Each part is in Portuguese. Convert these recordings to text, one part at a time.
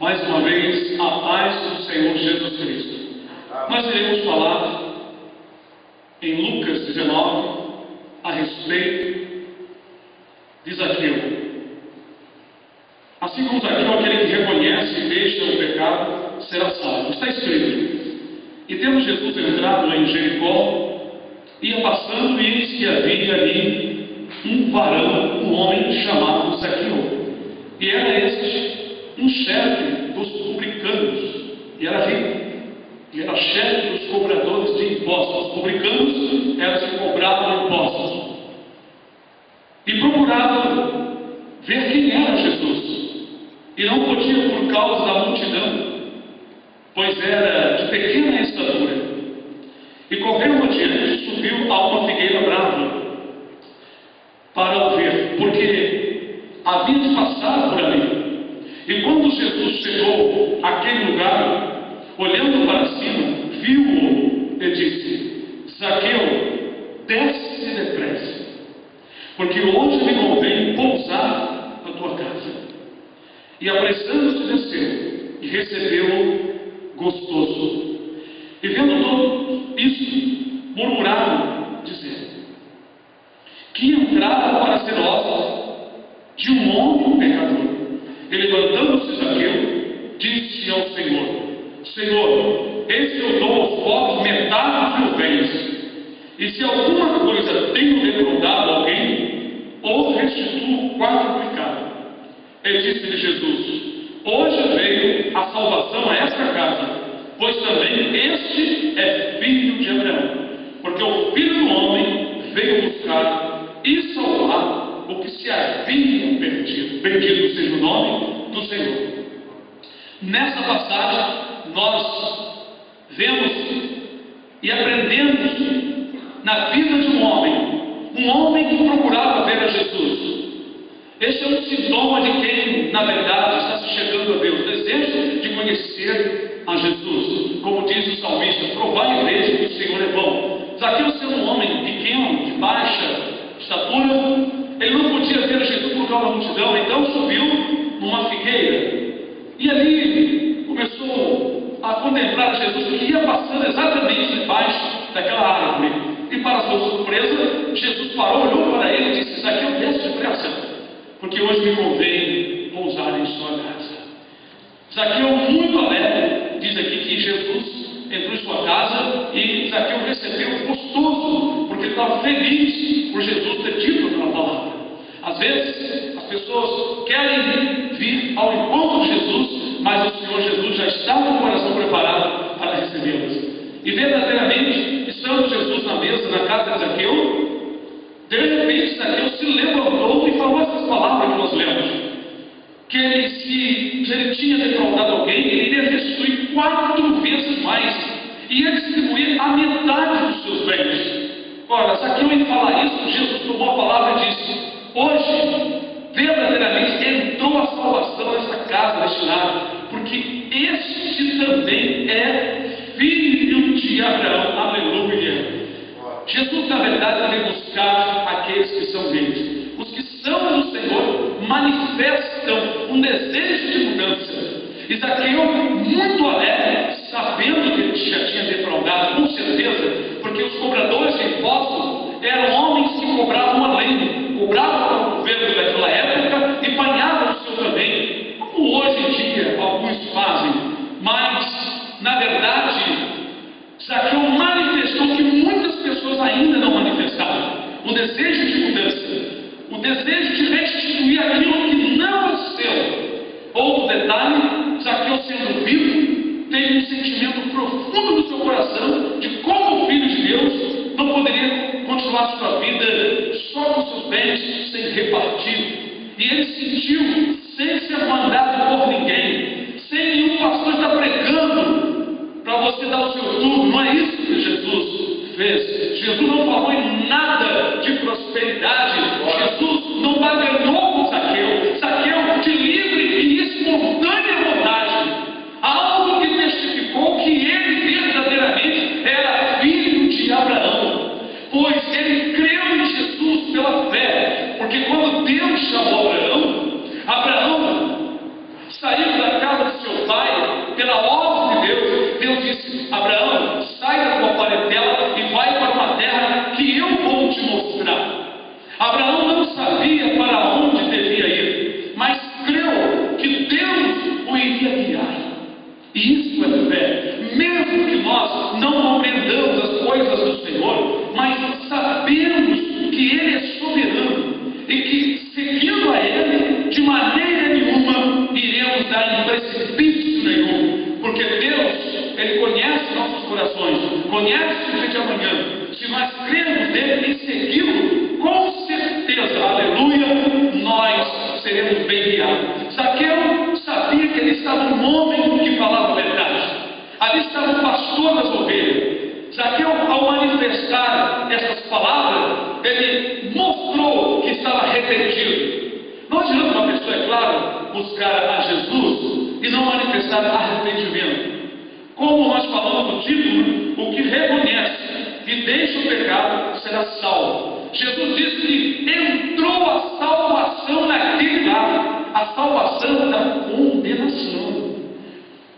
Mais uma vez, a paz do Senhor Jesus Cristo. Nós iremos falar em Lucas 19 a respeito de Zaqueu. Assim como Zaqueu, aquele que reconhece e deixa o pecado, será salvo. Está escrito. E tendo Jesus entrado em Jericó, ia passando e eis que havia ali um varão, um homem chamado Zaqueu. E era este um chefe dos publicanos, e era rico, e era chefe dos cobradores de impostos. Os publicanos eram os que cobravam impostos, e procurava ver quem era Jesus, e não podia por causa da multidão, pois era de pequena estatura. E correndo adiante, subiu a uma figueira brava para o ver, porque havia de passar por ali. E quando Jesus chegou àquele lugar, olhando para cima, viu-o e disse: Zaqueu, desce depressa, porque hoje me convém pousar na tua casa. E apressando-se desceu, e recebeu-o gostoso. E vendo tudo isso, murmuraram, dizendo que entrada para ser hóspede de um homem pecador. E levantando-se Zaqueu, disse ao Senhor: Senhor, eis que eu dou aos pobres metade dos meus bens, e se alguma coisa tenho defraudado alguém, ou restituo quadruplicado. E disse-lhe Jesus: hoje veio a salvação a esta casa, pois também este é filho de Abraão, porque o Filho do Homem veio buscar e salvar o que se havia perdido. Bendito seja o nome do Senhor. Nessa passagem nós vemos e aprendemos na vida de um homem que procurava ver a Jesus. Este é um sintoma de quem, na verdade, está se chegando a Deus, desejo de conhecer a Jesus. Como diz o salmista: provai e veja que o Senhor é bom. Zaqueu, sendo um homem pequeno, de baixa estatura, ele não podia ver a Jesus por causa da multidão, então subiu numa figueira e ali começou a contemplar Jesus, que ia passando exatamente debaixo daquela árvore. E para sua surpresa, Jesus parou, olhou para ele e disse: Zaqueu, desce depressa, porque hoje me convém pousar em sua casa. Zaqueu, muito alegre, diz aqui que Jesus entrou em sua casa e Zaqueu recebeu gostoso, porque ele estava feliz por Jesus ter dito aquela palavra. Às vezes as pessoas querem vir ao encontro de Jesus, mas o Senhor Jesus já está com o coração preparado para recebê-las. E verdadeiramente, estando Jesus na mesa, na casa de Zaqueu, de repente Zaqueu se levantou e falou essas palavras que nós lemos: que se ele tinha defraudado alguém, ele iria restituir 4 vezes mais, e ia distribuir a metade dos seus bens. Ora, Zaqueu, em falar isso, Jesus tomou a palavra e disse: hoje, verdadeiramente, entrou a salvação nesta casa, neste lar, porque este também é filho de Abraão. Aleluia! Jesus, na verdade, vem buscar aqueles que são deles. Os que são do Senhor manifestam um desejo de mudança. E Zaqueu, muito alegre, sabendo que ele já tinha defraudado, com certeza, porque os cobradores de impostos eram homens que cobravam além, cobravam para o governo daquela época e banhavam o seu também, como hoje em dia alguns fazem. Mas, na verdade, Zaqueu manifestou que muitas pessoas ainda não manifestaram: o desejo de mudança, o desejo de restituir aquilo que não é seu. Outro detalhe: Zaqueu, sendo vivo, tem um sentimento profundo no seu coração de como o Filho de Deus não poderia continuar sua vida só com seus bens, sem repartir. E ele sentiu, sem ser mandado por ninguém, sem nenhum pastor estar pregando para você dar o seu tudo. Não é isso que Jesus fez. Jesus não falou em nada de prosperidade. Jesus não barganhou com Zaqueu. Zaqueu, de livre e espontânea vontade, algo que testificou que ele verdadeiramente era filho de Abraão, pois ele creu em Jesus pela fé. Porque quando Deus chamou Abraão, pela ordem de Deus, Deus disse: Abraão, sai da tua parentela e vai para uma terra que eu vou te mostrar. Abraão não sabia para onde devia ir, mas creu que Deus o iria guiar. E isso é fé. Mesmo que nós não compreendamos as coisas do Senhor, mas sabemos que Ele é soberano e que, seguindo a Ele, de maneira nenhuma iremos dar em precipício nenhum, porque Deus, Ele conhece nossos corações, conhece o dia de amanhã. Se nós cremos nele e segui-lo, com certeza, aleluia, nós seremos bem guiados. Zaqueu sabia que ele estava um homem que falava a verdade. Ali estava o pastor das ovelhas. Zaqueu, ao manifestar essas palavras, ele mostrou que estava arrependido. Não adianta uma pessoa, é claro, buscar a Jesus e não manifestar arrependimento. Como nós falamos no título, o que reconhece e deixa o pecado será salvo. Jesus disse que entrou a salvação naquele lado, a salvação da condenação,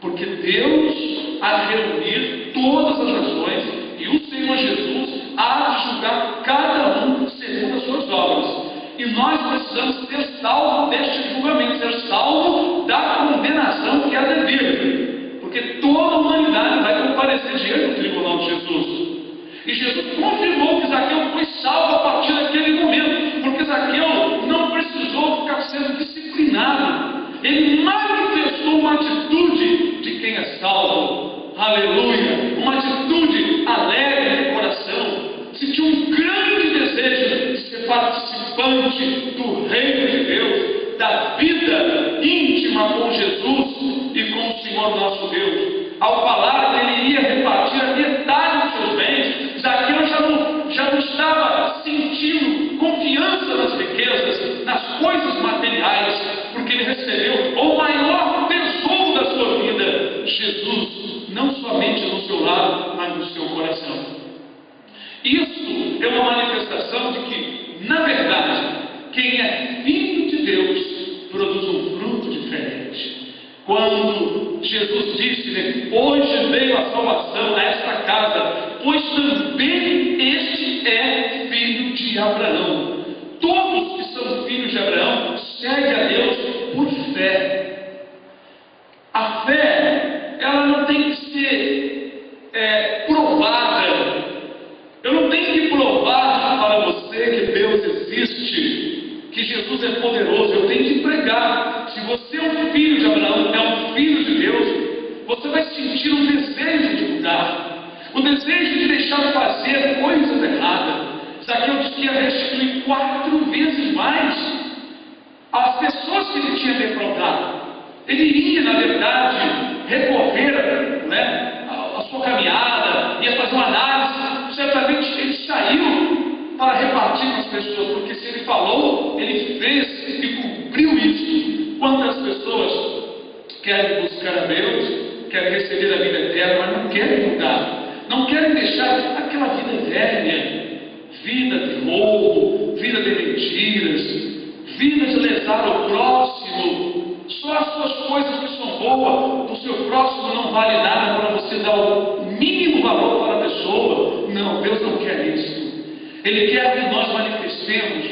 porque Deus há de reunir todas as nações e o Senhor Jesus há de julgar cada um segundo as suas obras. E nós precisamos ser salvos deste julgamento, ser salvos da condenação que há de vir, porque toda a humanidade vai comparecer diante do tribunal de Jesus. E Jesus confirmou que Zaqueu foi salvo a partir daquele momento, porque Zaqueu não precisou ficar sendo disciplinado. Ele manifestou uma atitude de quem é salvo. Aleluia! Uma atitude alegre de coração. Sentiu um grande desejo de ser participante do reino de Deus, da vida íntima com Jesus e com o Senhor nosso Deus. Ao falar que ele ia repartir a metade dos seus bens, Zaqueu já não estava sentindo confiança nas riquezas, nas coisas materiais, porque ele recebeu o maior tesouro da sua vida, Jesus, não somente no seu lado, mas no seu coração. Isso é uma manifestação de que, na verdade, quem é filho de Deus produz um fruto diferente. Quando Jesus disse, hoje veio a salvação a esta casa, pois também este é filho de Abraão. Todos que são filhos de Abraão seguem a Deus por fé. A fé, ela não tem que ser provada. Eu não tenho que provar para você que Deus existe, que Jesus é poderoso. Eu tenho que pregar. Se você é um filho de Abraão, é um filho de Deus, você vai sentir um desejo de mudar, o desejo de deixar de fazer coisas erradas. Zaqueu disse que ia restituir 4 vezes mais às pessoas que ele tinha defraudado. Ele iria, na verdade, recorrer, a sua caminhada, ia fazer uma análise. Certamente ele saiu para repartir com as pessoas, porque se ele falou, ele fez e cumpriu isso. Quantas pessoas querem buscar a Deus, querem receber a vida eterna, mas não querem mudar, não querem deixar aquela vida velha, vida de roubo, vida de mentiras, vida de lesar o próximo. Só as suas coisas que são boas, o seu próximo não vale nada para você dar o mínimo valor para a pessoa. Não, Deus não quer isso. Ele quer que nós manifestemos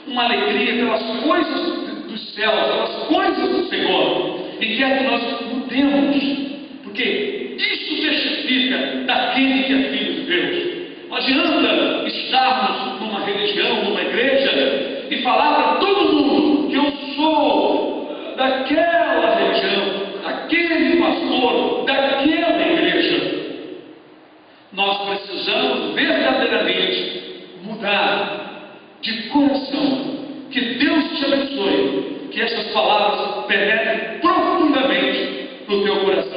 uma alegria pelas coisas dos céus, pelas coisas do Senhor, e quer que nós mudemos, porque isso testifica daquele que é filho de Deus. Não adianta estarmos numa religião, numa igreja, e falar para todo mundo que eu sou daquela religião, daquele pastor, daquela igreja. Nós precisamos verdadeiramente mudar de coração. Que Deus te abençoe, que essas palavras penetrem profundamente no teu coração.